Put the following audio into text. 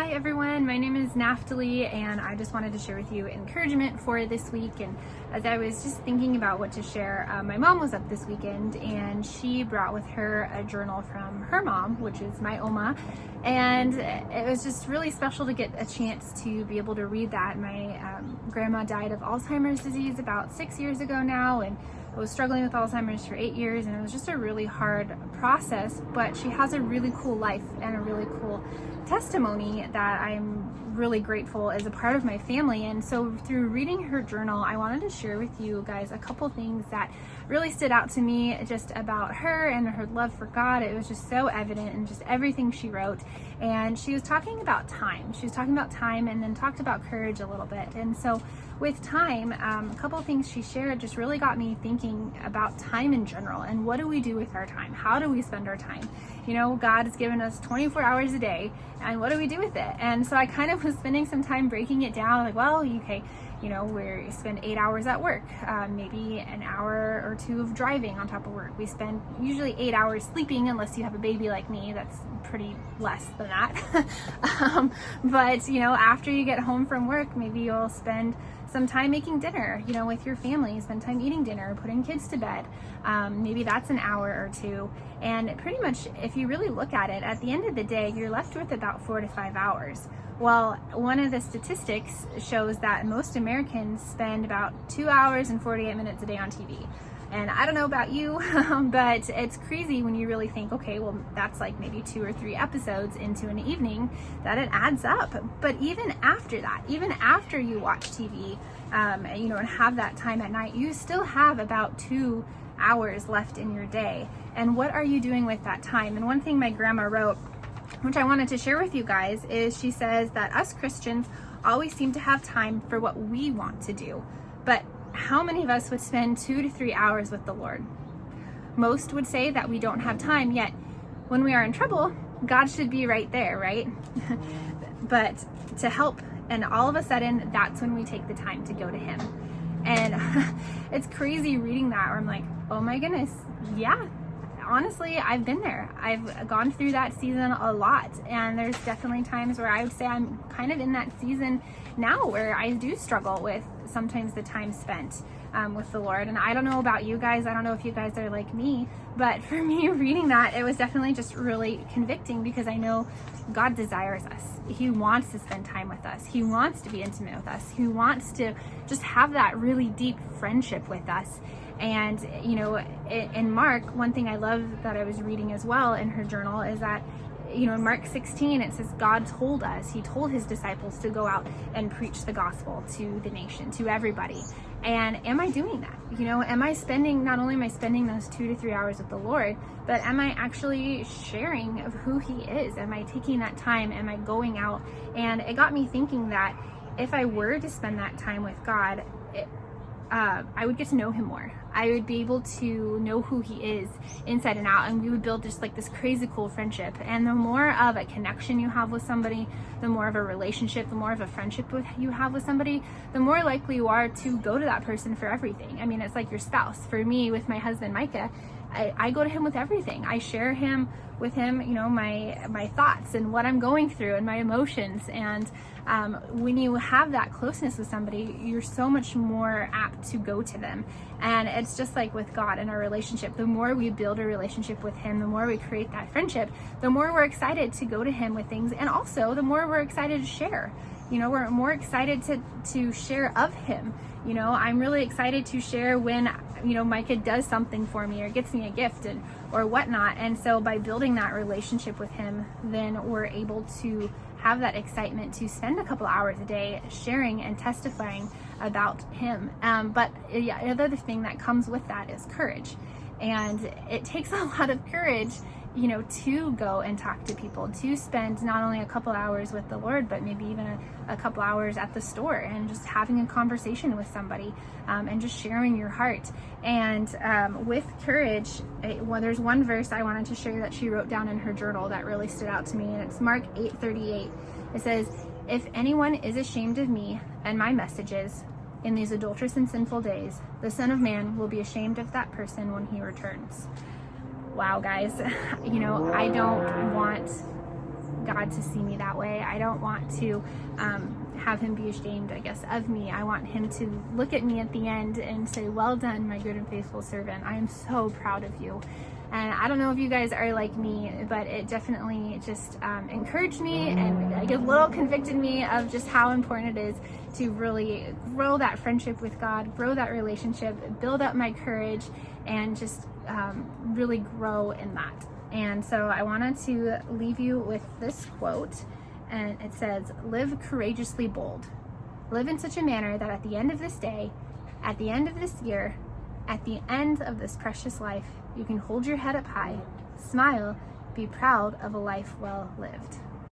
Hi everyone, my name is Naphtali and I just wanted to share with you encouragement for this week. And as I was just thinking about what to share, my mom was up this weekend and she brought with her a journal from her mom, which is my Oma, and it was just really special to get a chance to be able to read that. My grandma died of Alzheimer's disease about 6 years ago now, and I was struggling with Alzheimer's for 8 years, and it was just a really hard process, but she has a really cool life and a really cool testimony that I'm really grateful as a part of my family. And so through reading her journal, I wanted to share with you guys a couple things that really stood out to me just about her and her love for God. It was just so evident in just everything she wrote. And she was talking about time. She was talking about time and then talked about courage a little bit. And so with time, a couple of things she shared just really got me thinking about time in general and what do we do with our time? How do we spend our time? You know, God has given us 24 hours a day, and what do we do with it? And so I kind of was spending some time breaking it down, like, well, okay, you know, we spend 8 hours at work, maybe an hour or two of driving on top of work. We spend usually 8 hours sleeping, unless you have a baby like me, that's pretty less than that. But, you know, after you get home from work, maybe you'll spend some time making dinner, you know, with your family, spend time eating dinner, putting kids to bed. Maybe that's an hour or two. And pretty much, if you really look at it, at the end of the day, you're left with about 4 to 5 hours. Well, one of the statistics shows that most Americans spend about 2 hours and 48 minutes a day on TV. And I don't know about you, but it's crazy when you really think, okay, well, that's like maybe 2 or 3 episodes into an evening, that it adds up. But even after that, even after you watch TV, you know, and have that time at night, you still have about 2 hours left in your day. And what are you doing with that time? And one thing my grandma wrote, which I wanted to share with you guys, is she says that us Christians always seem to have time for what we want to do. But how many of us would spend 2 to 3 hours with the Lord? Most would say that we don't have time, yet when we are in trouble, God should be right there, right? But to help, and all of a sudden, that's when we take the time to go to Him. And it's crazy reading that, where I'm like, oh my goodness, yeah. Honestly, I've been there. I've gone through that season a lot, and there's definitely times where I would say I'm kind of in that season now where I do struggle with sometimes the time spent with the Lord. And I don't know about you guys, I don't know if you guys are like me, but for me, reading that, it was definitely just really convicting, because I know God desires us. He wants to spend time with us. He wants to be intimate with us. He wants to just have that really deep friendship with us. And, you know, in Mark, one thing I love that I was reading as well in her journal is that, you know, in Mark 16, it says God told us, He told His disciples to go out and preach the gospel to the nation, to everybody. And am I doing that? You know, am I spending, not only am I spending those 2 to 3 hours with the Lord, but am I actually sharing of who He is? Am I taking that time? Am I going out? And it got me thinking that if I were to spend that time with God, I would get to know Him more. I would be able to know who He is inside and out, and we would build just like this crazy cool friendship. And the more of a connection you have with somebody, the more of a relationship, the more of a friendship you have with somebody, the more likely you are to go to that person for everything. I mean, it's like your spouse. For me, with my husband Micah, I go to him with everything. I share with him, you know, my thoughts and what I'm going through and my emotions. And when you have that closeness with somebody, you're so much more apt to go to them. And it's just like with God in our relationship. The more we build a relationship with Him, the more we create that friendship, the more we're excited to go to Him with things. And also the more we're excited to share. You know, we're more excited to share of Him. You know, I'm really excited to share when, you know, my kid does something for me or gets me a gift or whatnot. And so by building that relationship with Him, then we're able to have that excitement to spend a couple hours a day sharing and testifying about Him. But yeah, another thing that comes with that is courage. And it takes a lot of courage, you know, to go and talk to people, to spend not only a couple hours with the Lord, but maybe even a couple hours at the store and just having a conversation with somebody and just sharing your heart. And with courage, well, there's one verse I wanted to share that she wrote down in her journal that really stood out to me, and it's Mark 8:38. It says, "If anyone is ashamed of me and my messages in these adulterous and sinful days, the Son of Man will be ashamed of that person when He returns." Wow, guys, you know, I don't want God to see me that way. I don't want to have him be ashamed, I guess, of me. I want him to look at me at the end and say, well done, my good and faithful servant. I am so proud of you. And I don't know if you guys are like me, but it definitely just encouraged me, and like a little convicted me of just how important it is to really grow that friendship with God, grow that relationship, build up my courage, and just really grow in that. And so I wanted to leave you with this quote, and it says, live courageously bold. Live in such a manner that at the end of this day, at the end of this year, at the end of this precious life, you can hold your head up high, smile, be proud of a life well lived.